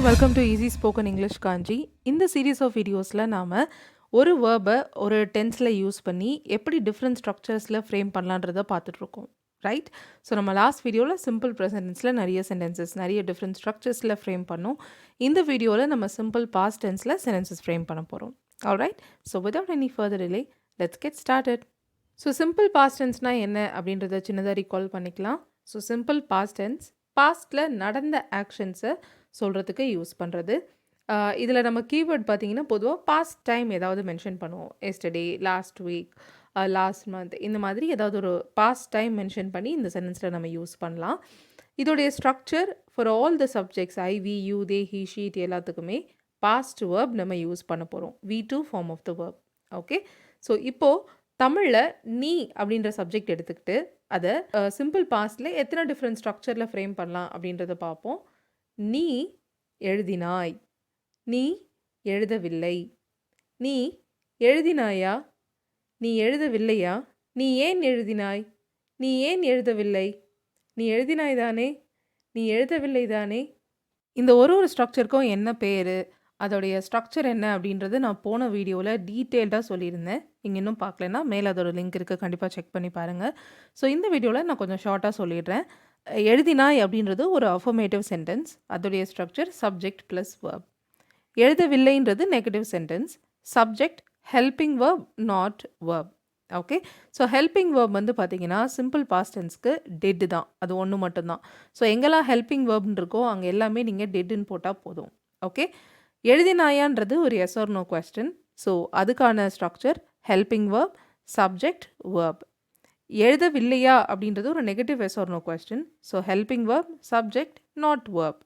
Welcome to easy spoken English Kanchi. இந்த series of வீடியோஸில் நாம் ஒரு வேர்பை ஒரு டென்ஸில் யூஸ் பண்ணி எப்படி டிஃப்ரெண்ட் ஸ்ட்ரக்சர்ஸில் ஃப்ரேம் பண்ணலான்றதை பார்த்துட்ருக்கோம், ரைட்? ஸோ நம்ம லாஸ்ட் வீடியோவில் சிம்பிள் ப்ரெசன்டென்ஸில் நிறைய சென்டென்சஸ் நிறைய டிஃப்ரெண்ட் ஸ்ட்ரக்சர்ஸில் ஃப்ரேம் பண்ணோம். இந்த வீடியோவில் நம்ம சிம்பிள் பாஸ்ட் டென்ஸில் சென்டென்சஸ் ஃப்ரேம் பண்ண போகிறோம். Alright, so without any further delay let's get started. So simple past டென்ஸ்னால் என்ன அப்படின்றத சின்னதாக ரீகால் பண்ணிக்கலாம். ஸோ சிம்பிள் பாஸ்ட் டென்ஸ் பாஸ்ட்டில் நடந்த ஆக்ஷன்ஸை சொல்கிறதுக்கு யூஸ் பண்ணுறது. இதில் நம்ம கீவேர்ட் பார்த்திங்கன்னா பொதுவாக பாஸ்ட் டைம் ஏதாவது மென்ஷன் பண்ணுவோம். Yesterday, last week, last month, இந்த மாதிரி ஏதாவது ஒரு பாஸ்ட் டைம் மென்ஷன் பண்ணி இந்த சென்டென்ஸில் நம்ம யூஸ் பண்ணலாம். இதோடைய structure for all the subjects I, we, you, they, he, she இது எல்லாத்துக்குமே பாஸ்ட் வேர்ப் நம்ம யூஸ் பண்ண போகிறோம். V2 form of the verb. Okay, so இப்போது தமிழில் நீ அப்படின்ற சப்ஜெக்ட் எடுத்துக்கிட்டு அதை சிம்பிள் பாஸ்டில் எத்தனை டிஃப்ரெண்ட் ஸ்ட்ரக்சரில் ஃப்ரேம் பண்ணலாம் அப்படின்றத பார்ப்போம். நீ எழுதினாய், நீ எழுதவில்லை, நீ எழுதினாயா, நீ எழுதவில்லையா, நீ ஏன் எழுதினாய், நீ ஏன் எழுதவில்லை, நீ எழுதினாய் தானே, நீ எழுதவில்லை தானே. இந்த ஒரு ஸ்ட்ரக்சருக்கும் என்ன பேர், அதோடைய ஸ்ட்ரக்சர் என்ன அப்படின்றது நான் போன வீடியோவில் டீட்டெயில்டாக சொல்லியிருந்தேன். நீங்கள் இன்னும் பார்க்கலன்னா மேலே அதோட லிங்க் இருக்குது, கண்டிப்பாக செக் பண்ணி பாருங்கள். ஸோ இந்த வீடியோவில் நான் கொஞ்சம் ஷார்ட்டாக சொல்லிடுறேன். எழுதினாய் அப்படின்றது ஒரு அஃபர்மேட்டிவ் சென்டென்ஸ், அதோடைய ஸ்ட்ரக்சர் சப்ஜெக்ட் ப்ளஸ் வேர்ப். எழுதவில்லைன்றது negative sentence, subject helping verb not verb. Okay, so helping verb வந்து பார்த்தீங்கன்னா சிம்பிள் பாஸ்ட் டென்ஸ்க்கு டெட் தான், அது ஒன்று மட்டும்தான். ஸோ எங்கெல்லாம் ஹெல்பிங் வேர்ப்னு இருக்கோ அங்கே எல்லாமே நீங்கள் டெட்டுன்னு போட்டால் போதும். ஓகே, எழுதினாயான்றது ஒரு yes or no question. So அதுக்கான structure helping verb subject verb. எழுதவில்லையா அப்படின்றது ஒரு negative yes or no question. So helping verb subject not verb.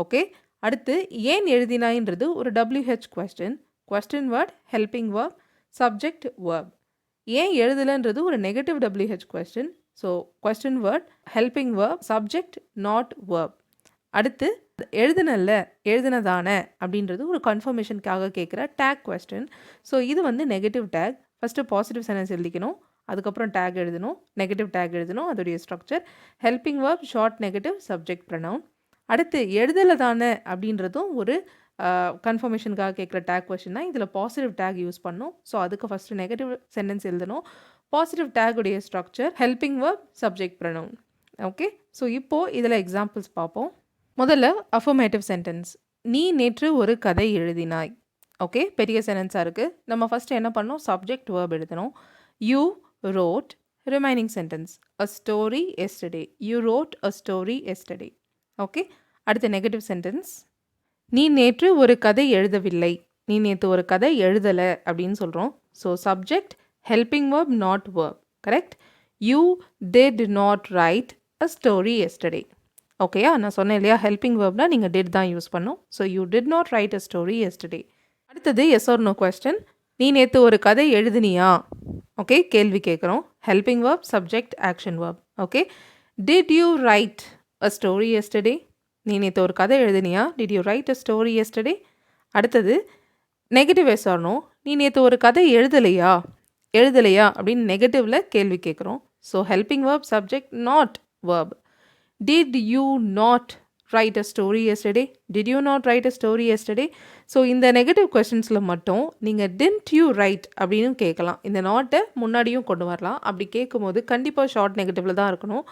Okay, அடுத்து ஏன் எழுதினாயின்றது ஒரு WH question. Question word helping verb subject verb. ஏன் எழுதலைன்றது ஒரு negative WH question. So question word helping verb subject not verb. அடுத்து எழுதுனல்ல, எழுதுனதானே அப்படின்றது ஒரு கன்ஃபர்மேஷனுக்காக கேட்குற டேக் கொஸ்டின். ஸோ இது வந்து negative take. First positive sentence எழுதிக்கணும், அதுக்கப்புறம் டேக் எழுதணும், நெகட்டிவ் டேக் எழுதணும். அதோடைய structure helping verb short negative subject pronoun. அடுத்து எழுதலை தானே அப்படின்றதும் ஒரு கன்ஃபர்மேஷனுக்காக கேட்குற டேக் கொஸ்டின் தான். இதில் பாசிட்டிவ் டேக் யூஸ் பண்ணணும். ஸோ அதுக்கு ஃபஸ்ட்டு நெகட்டிவ் சென்டென்ஸ் எழுதணும். பாசிட்டிவ் டேக்குடைய structure helping verb subject pronoun. Okay, so இப்போது இதில் எக்ஸாம்பிள்ஸ் பார்ப்போம். முதல்ல அஃபர்மேட்டிவ் சென்டென்ஸ், நீ நேற்று ஒரு கதை எழுதினாய். ஓகே, பெரிய சென்டென்ஸாக இருக்குது. நம்ம ஃபஸ்ட்டு என்ன பண்ணோம், சப்ஜெக்ட் வேர்ப் எழுதணும். You wrote, remaining sentence, a story yesterday. You wrote a story yesterday. Okay, அடுத்த நெகட்டிவ் சென்டென்ஸ், நீ நேற்று ஒரு கதை எழுதவில்லை, நீ நேற்று ஒரு கதை எழுதலை அப்படின்னு சொல்கிறோம். So subject helping verb not verb. Correct. You did not write a story yesterday. ஓகேயா, நான் சொன்னேன் இல்லையா, ஹெல்பிங் வேர்ப்னா நீங்கள் did தான் யூஸ் பண்ணோம். So you did not write a story yesterday. அடுத்தது எஸ் ஆர் நோ கொஸ்டின், நீ நேற்று ஒரு கதை எழுதினியா. ஓகே, கேள்வி கேட்குறோம். Helping verb subject action verb. Okay, did you write a story yesterday, நீ நேற்று ஒரு கதை எழுதினியா, did you write a story yesterday. அடுத்தது நெகட்டிவ் எஸ் ஆர் நோ, நீ நேற்று ஒரு கதை எழுதலையா, எழுதலையா அப்படின்னு நெகட்டிவில் கேள்வி கேட்குறோம். So helping verb subject not verb. Did you not right a story yesterday, did you not right a story yesterday. So இந்த negative கொஸ்டின்ஸில் மட்டும் நீங்கள் டின்ட் யூ ரைட் அப்படின்னு கேட்கலாம். இந்த நாட்டை முன்னாடியும் கொண்டு வரலாம். அப்படி கேட்கும்போது கண்டிப்பாக ஷார்ட் நெகட்டிவில் தான் இருக்கணும்,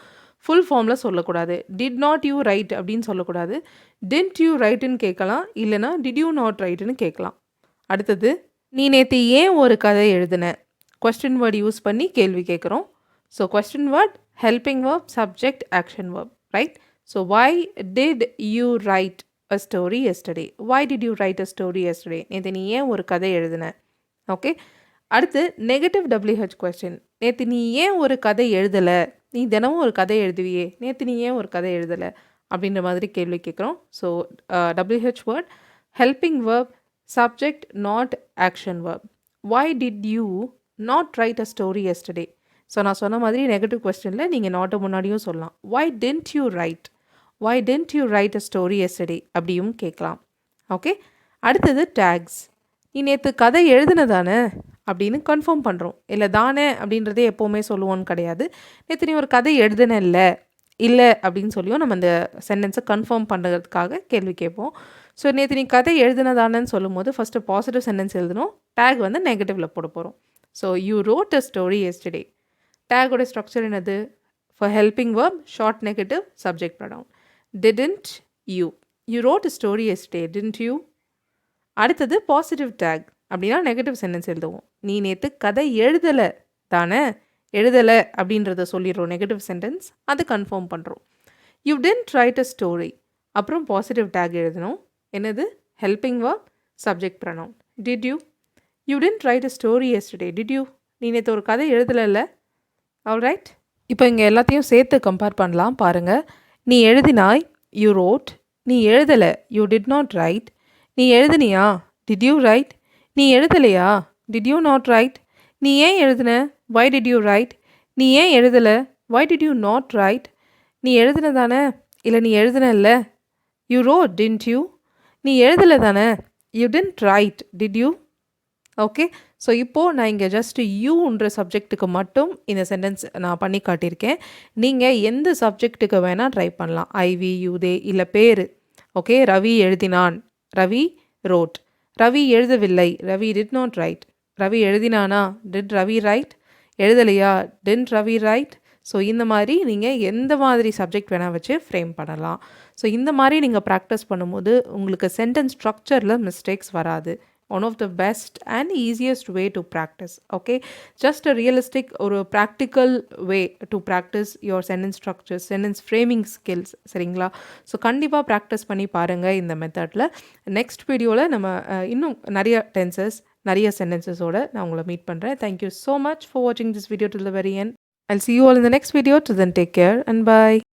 ஃபுல் ஃபார்மில் சொல்லக்கூடாது. டிட் நாட் யூ ரைட் அப்படின்னு சொல்லக்கூடாது. டின்ட் யூ ரைட்டுன்னு கேட்கலாம், இல்லைனா டிட் யூ நாட் ரைட்டுன்னு கேட்கலாம். அடுத்தது, நீ நேற்று ஏன் ஒரு கதை எழுதின, கொஸ்டின் வேர்ட் யூஸ் பண்ணி கேள்வி கேட்குறோம். So question word helping verb subject action verb. Right. So why did you write a story yesterday? Why did you write a story yesterday? நேற்று நீ ஏன் ஒரு கதை எழுதின. ஓகே, அடுத்து நெகட்டிவ் WH கொஸ்டின், நேற்று நீ ஏன் ஒரு கதை எழுதலை, நீ தினமும் ஒரு கதை எழுதுவியே, நேற்று நீ ஏன் ஒரு கதை எழுதலை அப்படின்ற மாதிரி கேள்வி கேட்குறோம். So WH word helping verb subject not action verb. why did you not write a story yesterday? So நான் சொன்ன மாதிரி நெகட்டிவ் கொஸ்டினில் நீங்கள் நாட்டை முன்னாடியும் சொல்லலாம். why didn't you write, why didn't you write a story yesterday அப்படியும் கேட்கலாம். ஓகே, அடுத்தது டேக்ஸ், நீ நேற்று கதை எழுதுனதானே அப்படின்னு கன்ஃபார்ம் பண்ணுறோம். இல்லை தானே அப்படின்றதே எப்போவுமே சொல்லுவோன்னு கிடையாது. நேற்று நீ ஒரு கதை எழுதுன இல்லை அப்படின்னு சொல்லியும் நம்ம அந்த சென்டென்ஸை கன்ஃபார்ம் பண்ணுறதுக்காக கேள்வி கேட்போம். ஸோ நேற்று நீ கதை எழுதுனதானன்னு சொல்லும்போது ஃபஸ்ட்டு பாசிட்டிவ் சென்டென்ஸ் எழுதணும், டேக் வந்து நெகட்டிவில் போட போகிறோம். So you wrote a story yesterday. டேகோட ஸ்ட்ரக்சர் என்னது? For helping verb short negative subject pronoun. Didn't you. You wrote a story yesterday didn't you. அடுத்தது பாசிட்டிவ் டேக் அப்படின்னா நெகட்டிவ் சென்டென்ஸ் எழுதுவோம். நீ நேற்று கதை எழுதலை தானே, எழுதலை அப்படின்றத சொல்லிடுறோம் நெகட்டிவ் சென்டென்ஸ், அது கன்ஃபார்ம் பண்ணுறோம். You didn't write a story, அப்புறம் பாசிட்டிவ் டேக் எழுதணும். என்னது? Helping verb subject pronoun. Did you. You didn't write a story yesterday did you. நீ நேற்று ஒரு கதை எழுதலைல்ல. ஆல்ரைட், இப்போ இங்கே எல்லாத்தையும் சேர்த்து கம்பேர் பண்ணலாம் பாருங்கள். நீ எழுதினாய், யூ ரோட். நீ எழுதலை, யூ டிட் நாட் ரைட். நீ எழுதுனியா, டிட் யூ ரைட். நீ எழுதலையா, டிட் யூ நாட் ரைட். நீ ஏன் எழுதுன, வை டிட் யூ ரைட். நீ ஏன் எழுதலை, why did you not write. நீ எழுதுன தானே, இல்லை நீ எழுதுனல்ல. You wrote didn't you. நீ எழுதலை தானே, you didn't write did you. Okay, so இப்போது நான் இங்கே ஜஸ்ட் யூன்ற சப்ஜெக்ட்டுக்கு மட்டும் இந்த சென்டென்ஸ் நான் பண்ணி காட்டியிருக்கேன். நீங்கள் எந்த சப்ஜெக்ட்டுக்கு வேணால் ட்ரை பண்ணலாம். ஐவி, யூதே, இல்லை பேர். ஓகே, ரவி எழுதினான், ரவி ரோட். ரவி எழுதவில்லை, Ravi did not write. Ravi எழுதினானா, டிட் ரவி ரைட். எழுதலையா, டின்ட் ரவி ரைட். ஸோ இந்த மாதிரி நீங்கள் எந்த மாதிரி சப்ஜெக்ட் வேணால் வச்சு ஃப்ரேம் பண்ணலாம். ஸோ இந்த மாதிரி நீங்கள் ப்ராக்டிஸ் பண்ணும்போது உங்களுக்கு சென்டென்ஸ் ஸ்ட்ரக்சரில் மிஸ்டேக்ஸ் வராது. One of the best and easiest way to practise. Okay, just a realistic ஒரு practical way to practise your sentence structures, sentence framing skills. சரிங்களா? ஸோ கண்டிப்பாக ப்ராக்டிஸ் பண்ணி பாருங்கள் இந்த மெத்தடில். நெக்ஸ்ட் வீடியோவில் நம்ம இன்னும் நிறைய டென்சஸ், நிறைய சென்டென்சஸோடு நான் உங்களை மீட் பண்ணுறேன். தேங்க்யூ ஸோ மச் ஃபார் வாட்சிங் this video till the very end. I'll see you all in the next video. Till then, take care and bye.